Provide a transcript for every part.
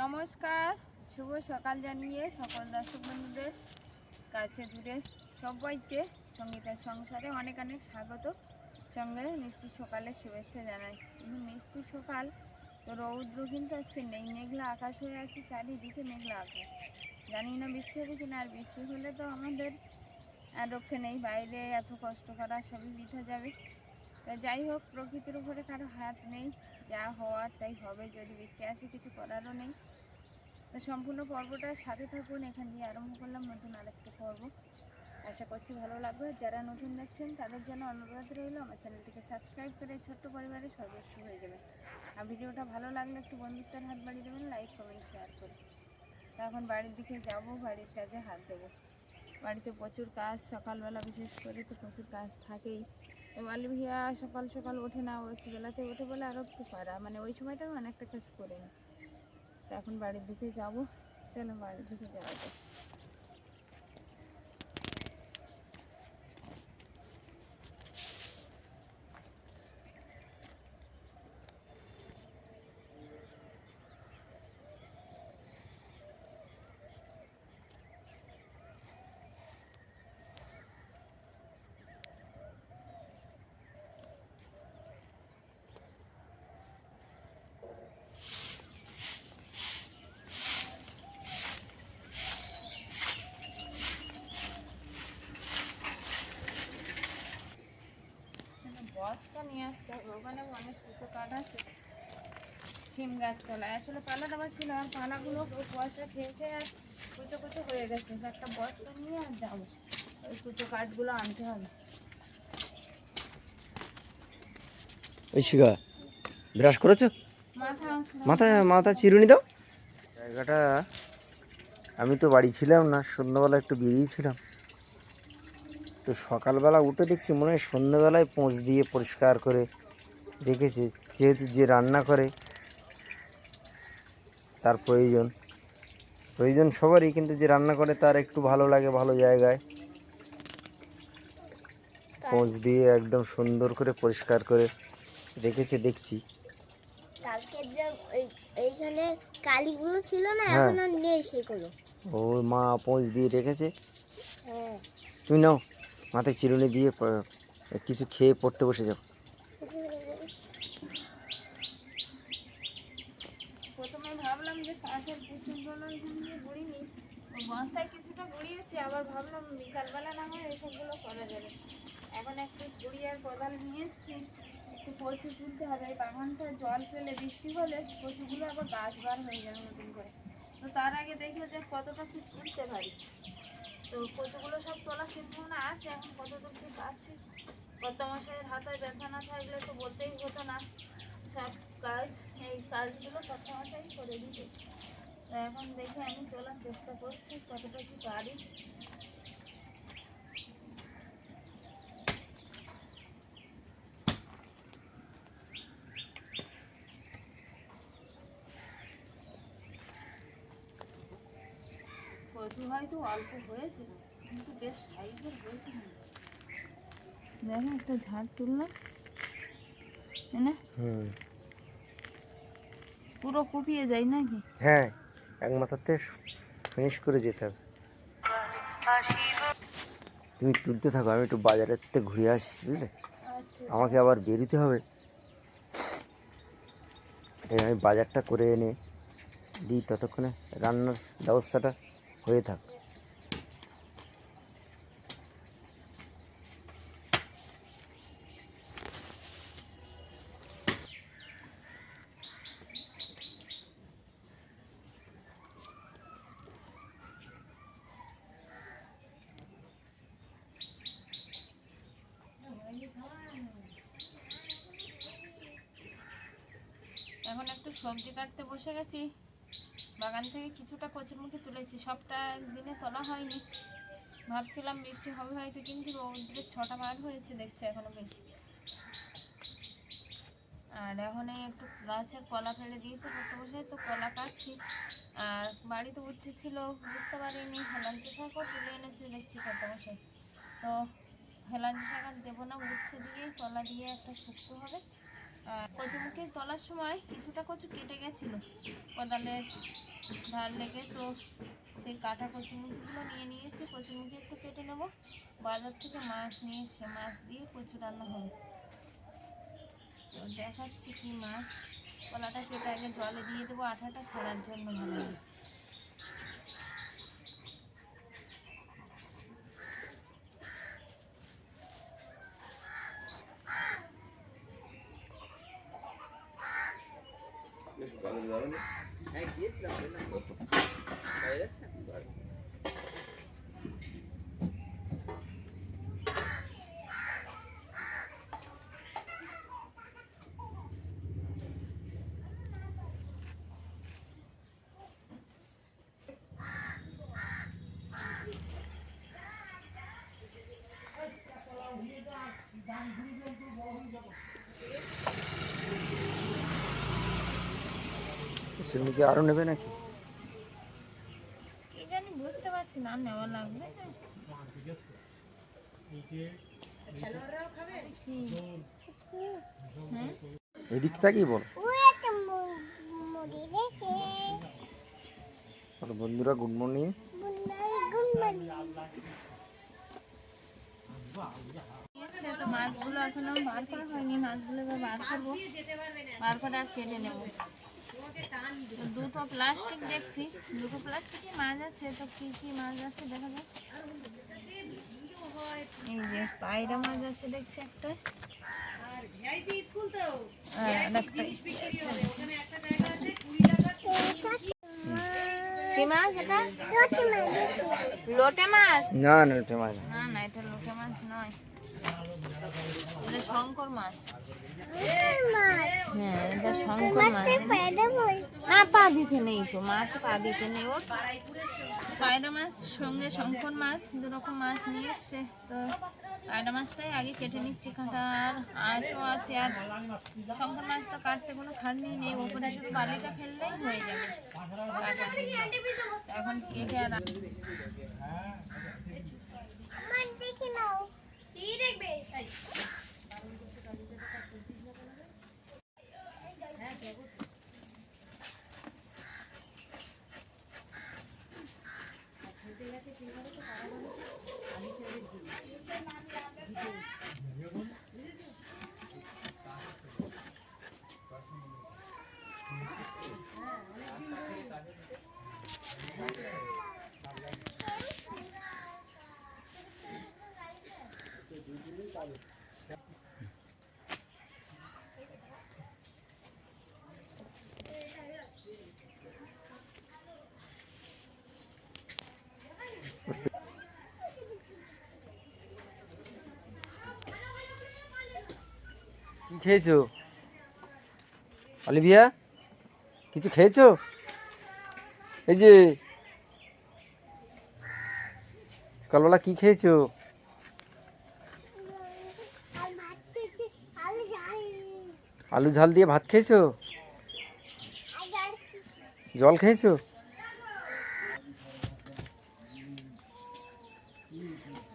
নমস্কার, শুভ সকাল জানিয়ে সকল দর্শক বন্ধুদের কাছে দূরে সবাইকে সঙ্গীতের সংসারে অনেক অনেক স্বাগত। সঙ্গে মিষ্টি সকালের শুভেচ্ছা জানাই। কিন্তু মিষ্টি সকাল তো রৌদ্র কিন্তু আজকে নেই, মেঘলা আকাশ হয়ে আছে, চারিদিকে মেঘলা আকাশ। জানি না বৃষ্টি হবে কিনা, আর বৃষ্টি হলে তো আমাদের আর রক্ষে নেই, বাইরে এত কষ্ট করা সবই বৃথা যাবে। তা যাই হোক, প্রকৃতির উপরে কারো হাত নেই, যা হওয়ার তাই হবে। যদি বৃষ্টি আসে কিছু করারও নেই। তো সম্পূর্ণ পর্বটার সাথে থাকুন। এখান দিয়ে আরম্ভ করলাম নতুন আরেকটি পর্ব, আশা করছি ভালো লাগবে। যারা নতুন দেখছেন তাদের জন্য অনুরোধ রইল আমার চ্যানেলটিকে সাবস্ক্রাইব করে ছোট্ট পরিবারের সদস্য হয়ে যাবেন। আর ভিডিওটা ভালো লাগলে একটু বন্ধুত্বের হাত বাড়িয়ে দেবেন, লাইক কমেন্ট শেয়ার করে। তো এখন বাড়ির দিকে যাব, বাড়ির কাজে হাত দেবো। বাড়িতে প্রচুর কাজ, সকালবেলা বিশেষ করে তো প্রচুর কাজ থাকেই। এবারে ভিয়া সকাল সকাল ওঠে না, ও একটু বেলাতে ওঠে বলে আরও একটু পারা, মানে ওই সময়টাও অনেকটা কাজ করে নি। তো এখন বাড়ির দিকে যাব, চলো বাড়ির দিকে যাওয়া যাক। বস্তা নিয়ে আসতে হবে, ওখানে অনেক কুচো কাঠ আছে সিম গাছ তলায়। আসলে পালা দেওয়া ছিল, আর পালাগুলো কুয়াশা খেয়েছে আর কুচো কুচো হয়ে গেছে। একটা বস্তা নিয়ে আর যাবো, ওই কুচো কাঠগুলো আনতে হবে। ঐশিকা ব্রাশ করেছো? মাথা মাথা চিরুনি দাও। জায়গাটা আমি তো বাড়ি ছিলাম না, সন্ধ্যাবেলা একটু বেরিয়েছিলাম। তো সকালবেলা উঠে দেখছি মনে হয় সন্ধ্যাবেলায় পোঁছ দিয়ে পরিষ্কার করে রেখেছে। যেহেতু যে রান্না করে তার প্রয়োজন সবারই, কিন্তু যে রান্না করে তার একটু ভালো লাগে, ভালো জায়গায় পোঁছ দিয়ে একদম সুন্দর করে পরিষ্কার করে রেখেছে দেখছি। কালকে যে এইখানে কালিগুলো ছিল না, হ্যাঁ, এখন আর নেই সেগুলো। ও মা পোঁছ দিয়ে রেখেছে। হ্যাঁ, তুমি নাও, মাথায় চিরুনি দিয়ে কিছু খেয়ে পড়তে বসে যাও। প্রথমে ভাবলাম যে কাঠের কুচুগুলো এখান দিয়ে গুঁড়িনি, বস্তায় কিছুটা গুঁড়িয়েছি, আবার ভাবলাম বিকালবেলা না হয় এসবগুলো করা যাবে। এখন একটু গুঁড়ি আর কোদাল নিয়ে এসেছি, একটু কচু তুলতে হবে। এই বাগানটা জল পেলে বৃষ্টি হলে কচুগুলো আবার গাছ বার হয়ে যাবে নতুন করে। তো তার আগে দেখে যে কতটা কি তুলতে পারি। তো কচুগুলো সব তোলার চিন্তাভাবনা আছে, এখন কতদূর কি পাচ্ছি। কর্তামশাইয়ের হাতে ব্যথা না থাকলে তো বলতেই হতো না, সব কাজ এই কাজগুলো কর্তামশাই করে দিতে। তো এখন দেখে আমি তোলার চেষ্টা করছি কতটা কি পারি। কচু হয়তো অল্প হয়েছে, কিন্তু বেশ সাইজের হয়েছে। দেখো একটা ঝাড় তুললাম, না পুরো কুপিয়ে যায় নাকি? হ্যাঁ, এক মাথাতে ফিনিশ করে যেতে হবে। তুমি তুলতে থাকো, আমি একটু বাজারের থেকে ঘুরে আসি, বুঝলে? আমাকে আবার বেরোতে হবে, তাই আমি বাজারটা করে এনে দিই, ততক্ষণে রান্নার ব্যবস্থাটা হয়ে থাক। এখন একটু সবজি কাটতে বসে গেছি। বাগান থেকে কিছুটা কচুরমুখী তুলেছি, সবটা একদিনে তোলা হয়নি। ভাবছিলাম বৃষ্টি হবে হয়তো, কিন্তু রৌদ্রের ছটা বার হয়েছে দেখছি এখনো বেশি। আর এখন এই একটু গাছের কলা ফেলে দিয়েছে করতে বসে, তো কলা কাটছি। আর বাড়িতে উচ্ছে ছিল, বুঝতে পারিনি হেলাঞ্চি শাকও তুলে এনেছে দেখছি করতে বসে। তো হেলাঞ্চি শাক আর দেবো না, উচ্ছে দিয়ে কলা দিয়ে একটা শুক্তো হবে, আর কচুমুখী তোলার সময় কিছুটা কচু কেটে গেছিল কোদালের ধার লেগে, তো সেই কাটা কচুমুখিগুলো নিয়ে নিয়েছি। কচুমুখি একটু কেটে নেব। বাজার থেকে মাছ নিয়ে এসে মাছ দিয়ে কচু রান্না হবে। তো দেখাচ্ছি কি মাছ। কলাটা কেটে আগে জলে দিয়ে দেবো আঠাটা ছাড়ার জন্য ভালো। তুমি কি আরো নেবে নাকি? কি জানি বুঝতে পারছি না, নেওয়া লাগবে না। কি? হ্যাঁ? এদিক থেকেই বল। ওই একটা মুড়ি রেখে বন্ধুরা গুড মর্নিং। এসছে তো মাছগুলো এখনো বার করা হয়নি। মাছগুলো এবার বার করবো, বার করে আর কেটে নেব। তো দুটো প্লাস্টিক দেখছি, দুটো প্লাস্টিকে মাছ আছে। তো কি কি মাছ আছে দেখা যাক। এই যে পায়রা মাছ আছে দেখছি একটা। কি মাছ এটা? লোটে মাছ? না না ওটা মাছ না। না না, এটা লোটে মাছ নয়, এটা শঙ্কর মাছ। হ্যাঁ, এটা শঙ্কর মাছ। না, পা দিতে নেই তো, মাছ পা দিতে নেই। ওর পায়রা মাছ সঙ্গে শঙ্কর মাছ, দুরকম মাছ নিয়ে এসছে। তো পায়রা মাছটাই আগে কেটে নিচ্ছি, কাঁটার আঁশও আছে। আর শঙ্কর মাছ তো কাটতে কোনো খাটনি নেই, ওপরে শুধু বালিটা ফেললেই হয়ে যাবে কাটা। এখন কেটে আর কি খেয়েছো অলিভিয়া? কিছু খেয়েছো? এই যে সকালবেলা কি খেয়েছো? আলু ঝাল দিয়ে ভাত খেয়েছো? জল খেয়েছো?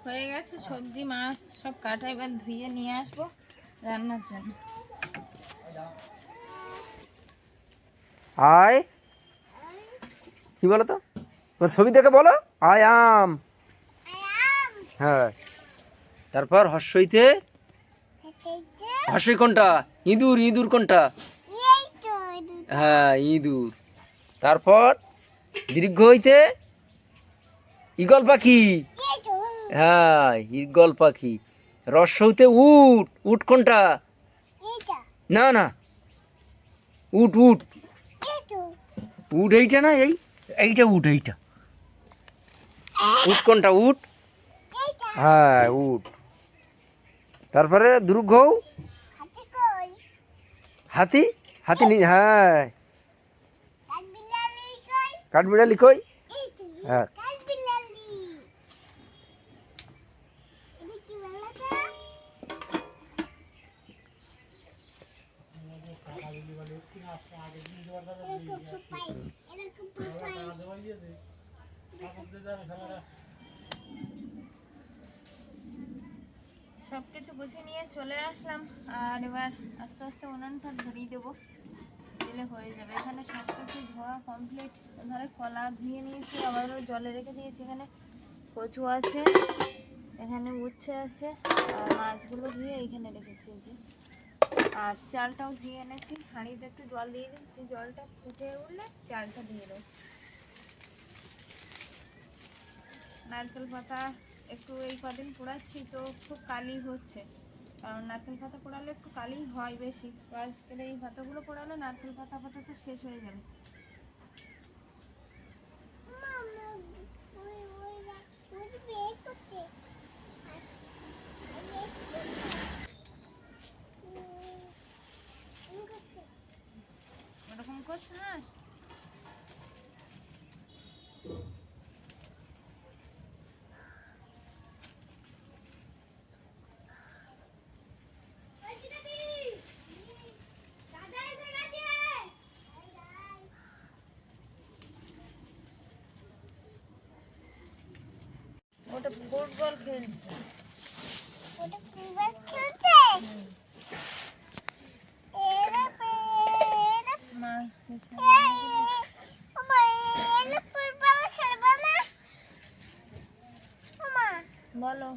হয়ে গেছে সবজি মাছ সব কাটা। এবার ধুয়ে নিয়ে আসবো রান্নার জন্য। আয় কি বলো তো, তোমার ছবি দেখে বলো আই আম। হ্যাঁ, তারপর হর্ষইতে হর্ষই কোনটা? ইঁদুর, ইঁদুর কোনটা? হ্যাঁ ইঁদুর। তারপর দীর্ঘ হইতে ঈগল পাখি। হ্যাঁ ঈগল পাখি। রস হইতে উট, উট কোনটা? না না, উট উট উট এইটা না, এইটা উট, এইটা উট কোনটা? উট, হ্যাঁ উট। তারপরে দুর্ঘ হাতি, হাতি হ্যাঁ। কাঠবিড়ালি কই? হ্যাঁ সব কিছু গুছিয়ে নিয়ে চলে আসলাম। আর এবার আস্তে আস্তে উনানটা ধরিয়ে দেবো, দিলে হয়ে যাবে। এখানে সব কিছু ধোয়া কমপ্লিট। এধারে কলা ধুয়ে নিয়েছি, আবারও জলে রেখে দিয়েছি। এখানে কচু আছে, এখানে উচ্ছে আছে, আর মাছগুলো ধুয়ে এইখানে রেখেছি এই যে। আর চালটাও ধুয়ে এনেছি, হাঁড়িতে একটু জল দিয়ে দিচ্ছি, জলটা ফুটে উঠলে চালটা দিয়ে দেবো। নারকেল পাতা একটু এই কদিন পোড়াচ্ছি তো খুব কালি হচ্ছে, কারণ নারকেল পাতা পোড়ালে একটু কালি হয় বেশি। তো আজকের এই পাতাগুলো পোড়ালে নারকেল পাতা পাতা তো শেষ হয়ে যাবে। ওরকম করছে হাঁস। ওটা ফুটবল খেলছে। বলো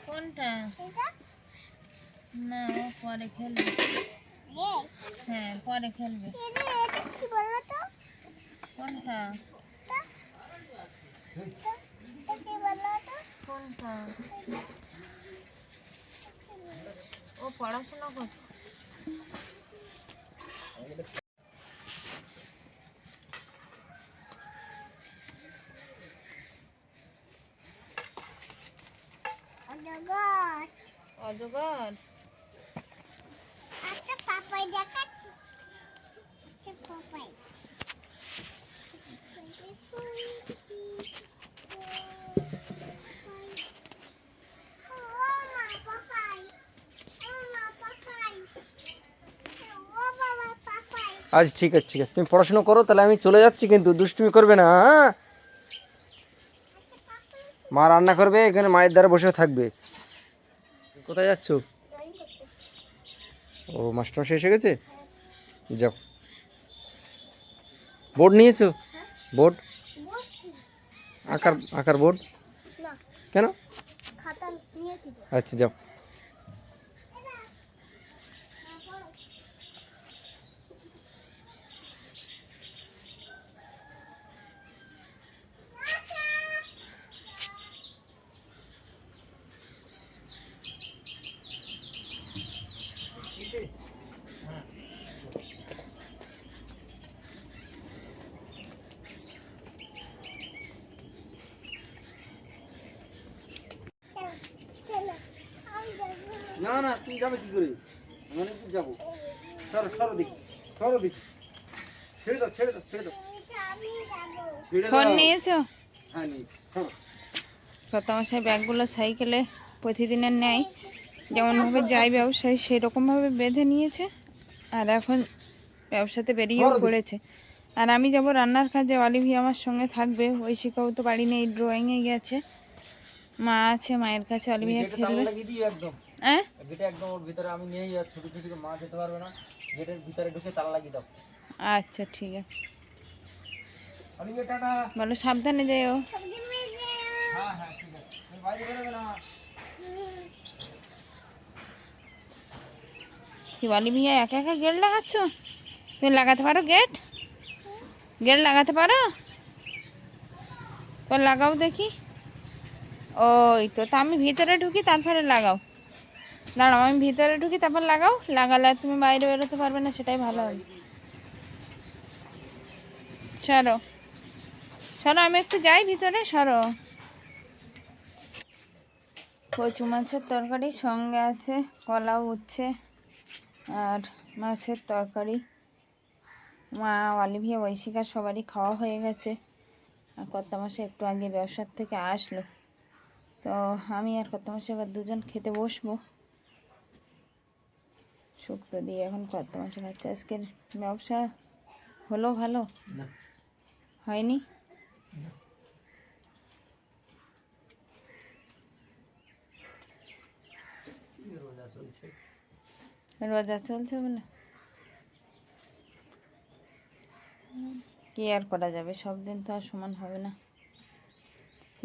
কোনটা? না, ও পরে খেলবে। হ্যাঁ, পরে খেলবে। কোনটা? কোনটা? ও পড়াশোনা করছে। অজগর একটা পাপাই দেখাচ্ছি, পাপাই আজ ঠিক আছে, ঠিক আছে, তুমি পড়াশোনা করো, তাহলে আমি চলে যাচ্ছি, কিন্তু দুষ্টুমি করবে না, হ্যাঁ? মা রান্না করবে, এখানে মায়ের দ্বারা বসে থাকবে। কোথায় যাচ্ছ? ও, মাস্টারমশাই এসে গেছে? যাও। বোর্ড নিয়েছো? বোর্ড, আঁকার আঁকার বোর্ড? কেন? আচ্ছা, যাও। না না, তুমি যাবে কি করে? আমি অনেক দূর যাবো। সরো সরো দেখি, সরো দেখি। ছেড়ে দাও, ছেড়ে দাও, ছেড়ে দাও, ছেড়ে ফোন দাও। নিয়েছো? হ্যাঁ, নিয়েছি, সরো। শতমশাই ব্যাগগুলো সাইকেলে প্রতিদিনের নেয়, যেমনভাবে যায় ব্যবসায়ী সেই রকমভাবে বেঁধে নিয়েছে। আর এখন ব্যবসাতে বেরিয়েও পড়েছে। আর আমি যাব রান্নার কাজে, অলিভি আমার সঙ্গে থাকবে। ঐশিকাও তো বাড়ি নেই, ড্রয়িংয়ে গেছে। মা আছে, মায়ের কাছে অলিভিয়া গেটে তালা খেলবে। লাগিয়ে দিই একদম। হ্যাঁ, গেটে একদম ওর ভিতরে আমি নেই, আর ছোট ছোট মা যেতে পারবে না। গেটের ভিতরে ঢুকে তালা লাগিয়ে দাও। আচ্ছা ঠিক আছে। Olivia, tata. বলো সাবধানে যেও। হ্যাঁ হ্যাঁ, ঠিক আছে, তুমি বাইরে বেরোবে না। কি অলিভিয়া একা একা গেট লাগাচ্ছ? তুমি লাগাতে পারো গেট? গেট লাগাতে পারো? তো লাগাও দেখি। ওই তো, তা আমি ভিতরে ঢুকি তারপরে লাগাও। দাঁড়াও, আমি ভিতরে ঢুকি তারপর লাগাও। লাগালে আর তুমি বাইরে বেরোতে পারবে না, সেটাই ভালো হবে। সরো সরো, আমি একটু যাই ভিতরে, সরো। কচু মাছের তরকারি সঙ্গে আছে কলা, উচ্ছে আর মাছের তরকারি। মা, অলিভিয়া, ঐশিকা সবারই খাওয়া হয়ে গেছে। আর কর্তামশাই একটু আগে ব্যবসার থেকে আসলো। তো আমি আর কর্তামশাই এবার দুজন খেতে বসবো। শুক্তো দিয়ে এখন কর্তামশাই খাচ্ছে। আজকের ব্যবসা হলো ভালো? হয়নি? চলছে। রোজা চলছে বলে কি আর করা যাবে, সব দিন তো আর সমান হবে না।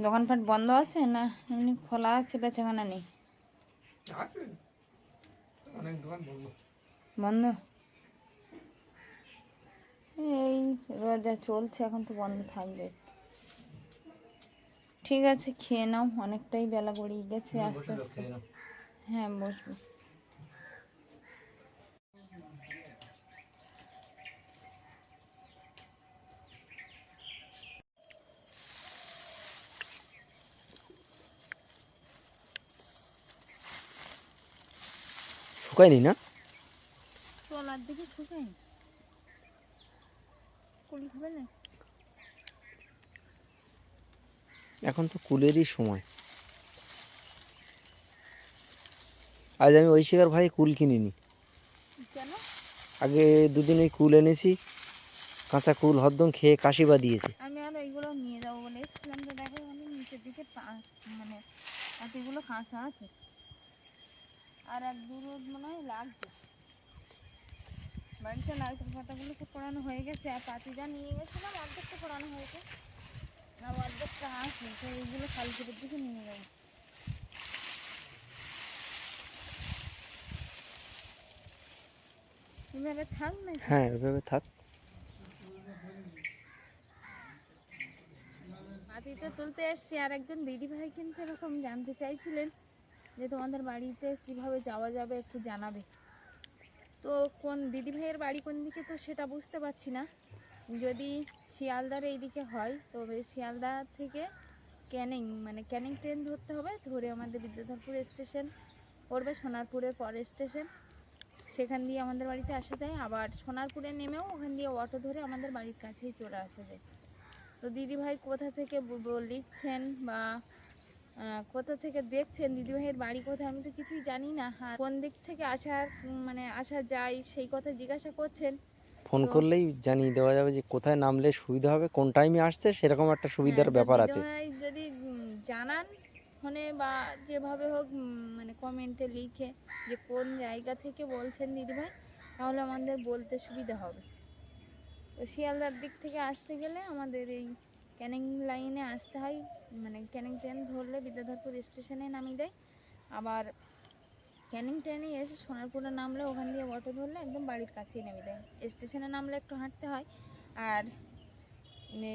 দোকানপাট বন্ধ আছে না এমনি খোলা আছে, বেচাকেনা নেই? আছে, অনেক দোকান বন্ধ। বন্ধ? এই রোজা চলছে, এখন তো বন্ধ থাকবে। ঠিক আছে, খেয়ে নাও, অনেকটাই বেলা গড়িয়ে গেছে। আস্তে আস্তে হ্যাঁ বসবো। শুকায়নি না? তলার দিকে শুকায়নি, কুলি খাবে না? এখন তো কুলেরই সময়। আজ আমি ঐশিকার ভাই কুল কিনিনি। কেন? আগে দুদিন ওই কুল এনেছি, কাঁচা কুল হরদম খেয়ে কাশি বাদিয়েছে। আমি আর এইগুলো নিয়ে যাবো বলে এসেছিলাম, তো দেখো আমাদের নিচের দিকে মানে পাতিগুলো কাঁচা আছে, আর এক দু রোদ মনে হয় লাগবে। বাড়িতে নারকেল পাতাগুলো সব পোড়ানো হয়ে গেছে, আর পাতি যা নিয়ে গেছিলাম অর্ধেকটা পোড়ানো হয়েছে, আর অর্ধেকটা আছে, তো এইগুলো কালকের দিকে নিয়ে যাবো। এভাবে থাক না? হ্যাঁ এভাবে থাক। পাতিতে তুলতে এসছি, আর একজন দিদিভাই কিন্তু এরকম জানতে চাইছিলেন যে তোমাদের বাড়িতে কিভাবে যাওয়া যাবে একটু জানাবে। তো কোন দিদিভাইয়ের বাড়ি কোন দিকে তো সেটা বুঝতে পারছি না। যদি শিয়ালদার এইদিকে হয় তবে শিয়ালদা থেকে ক্যানিং মানে ক্যানিং ট্রেন ধরতে হবে, ধরে আমাদের বিদ্যাধরপুর স্টেশন পড়বে, সোনারপুরের পরের স্টেশন, সেখান দিয়ে আমাদের বাড়িতে আসা যায়। আবার সোনারপুরে নেমেও ওখান দিয়ে অটো ধরে আমাদের বাড়ির কাছেই চলে আসা যায়। তো দিদিভাই কোথা থেকে লিখছেন বা কোথা থেকে দেখছেন, দিদিভাইয়ের বাড়ি কোথায়, আমি তো কিছুই জানি না। আর কোন দিক থেকে আসার মানে আসা যায় সেই কথা জিজ্ঞাসা করছেন। ফোন তো করলেই জানিয়ে দেওয়া যাবে যে কোথায় নামলে সুবিধা হবে, কোন টাইমে আসছে, সেরকম একটা হ্যাঁ, সুবিধার তো ব্যাপার আছে। দিদিভাই যদি জানান ফোনে বা যেভাবে হোক মানে কমেন্টে লিখে যে কোন জায়গা থেকে বলছেন দিদিভাই, তাহলে আমাদের বলতে সুবিধা হবে। তো শিয়ালদার দিক থেকে আসতে গেলে আমাদের এই ক্যানিং লাইনে আসতে হয়, মানে ক্যানিং ট্রেন ধরলে বিদ্যাধরপুর স্টেশনে নামিয়ে দেয়। আবার ক্যানিং ট্রেনে এসে সোনারপুরে নামলে ওখান দিয়ে অটো ধরলে একদম বাড়ির কাছেই নামিয়ে দেয়। স্টেশনে নামলে একটু হাঁটতে হয়, আর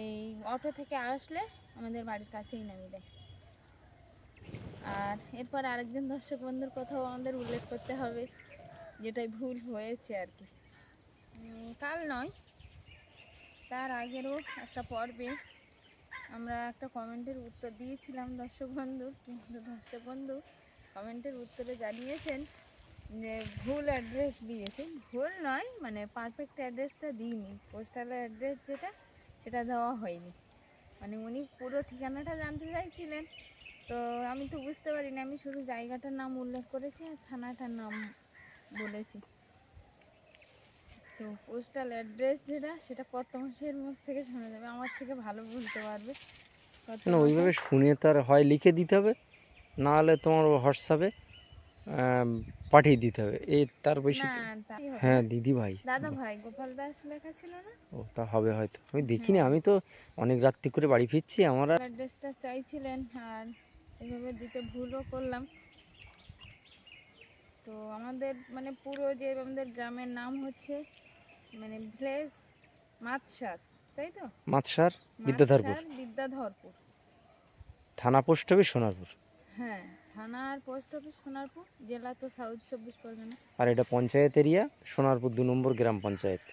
এই অটো থেকে আসলে আমাদের বাড়ির কাছেই নামিয়ে দেয়। আর এরপর আরেকজন দর্শক বন্ধুর কথাও আমাদের উল্লেখ করতে হবে, যেটাই ভুল হয়েছে আর কি। কাল নয়, তার আগেরও একটা পর্বে আমরা একটা কমেন্টের উত্তর দিয়েছিলাম দর্শক বন্ধু, কিন্তু দর্শক বন্ধু কমেন্টের উত্তরে জানিয়েছেন যে ভুল অ্যাড্রেস দিয়েছে। ভুল নয়, মানে পারফেক্ট অ্যাড্রেসটা দিইনি, পোস্টাল অ্যাড্রেস যেটা সেটা দেওয়া হয়নি। মানে উনি পুরো ঠিকানাটা জানতে চাইছিলেন, তো আমি তো বুঝতে পারিনি, আমি শুধু জায়গাটার নাম উল্লেখ করেছি আর থানাটার নাম বলেছি। তো পোস্টাল অ্যাড্রেস যেটা সেটা কত মাসের মুখ থেকে শোনা যাবে, আমার থেকে ভালো বলতে পারবে কত কেন মাসে। ওইভাবে শুনে তার হয় লিখে দিতে হবে, না হলে তোমার হোয়াটসঅ্যাপে পাঠিয়ে দিতে হবে, এই তার বেশি না তো। তাই হবে হ্যাঁ না, দিদি ভাই। দাদা ভাই গোপাল দাস লেখা ছিল না? ও তা হবে হয়তো, আমি দেখিনি, হ্যাঁ, আমি তো অনেক রাত্রি করে বাড়ি ফিরছি আমার। অ্যাড্রেসটা চাইছিলেন, আর এভাবে দিতে ভুলও করলাম। তো আমাদের মানে পুরো যে আমাদের গ্রামের নাম হচ্ছে মানে ভিলেজ মাতসার, তাই তো? মাতসার বিদ্যাধরপুর, মাতসার বিদ্যাধরপুর, থানা পোস্ট অফিস সোনারপুর। হ্যাঁ, থানা আর পোস্ট অফিস সোনারপুর, জেলা তো সাউথ 24 পরগনা। আর এটা পঞ্চায়েত এরিয়া, সোনারপুর 2 নম্বর গ্রাম পঞ্চায়েত।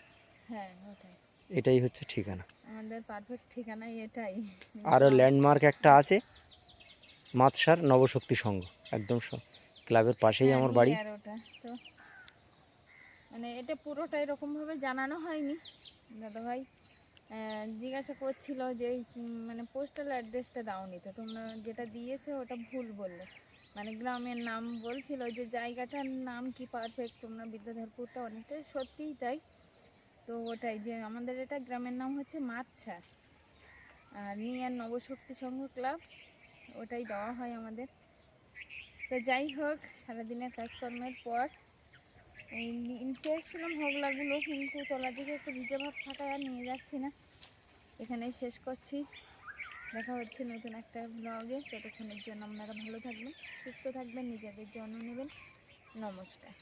হ্যাঁ ওটাই এটাই হচ্ছে ঠিকানা। আমাদের পারফেক্ট ঠিকানাই এটাই। আরও কিন্তু ল্যান্ডমার্ক একটা আছে, মাতসার নবশক্তি সংঘ, একদম ক্লাবের পাশেই হ্যাঁ আমার বাড়ি। নিয়ার ওটা তো, মানে এটা পুরোটা এরকমভাবে জানানো হয়নি। দাদাভাই জিজ্ঞাসা করছিল যে মানে পোস্টাল অ্যাড্রেসটা দাওনি তো, তোমরা যেটা দিয়েছো ওটা ভুল বললে, মানে গ্রামের নাম বলছিল যে জায়গাটার নাম কি পারফেক্ট, তোমরা বিদ্যাধরপুরটা অনেকটাই সত্যিই তাই। তো ওটাই যে আমাদের এটা গ্রামের নাম হচ্ছে মাতসা, আর নিয়ার নবশক্তি সংঘ ক্লাব, ওটাই দেওয়া হয় আমাদের। তো যাই হোক, সারাদিনের কাজকর্মের পর এই নিতে এসেছিলাম হোগলাগুলো, কিন্তু তলার দিকে একটু ভিজে ভাব থাকায় আর নিয়ে যাচ্ছি না, এখানেই শেষ করছি। দেখা হচ্ছে নতুন একটা ব্লগে। ততক্ষণের জন্য আপনারা ভালো থাকবেন, সুস্থ থাকবেন, নিজেদের যত্ন নেবেন। নমস্কার।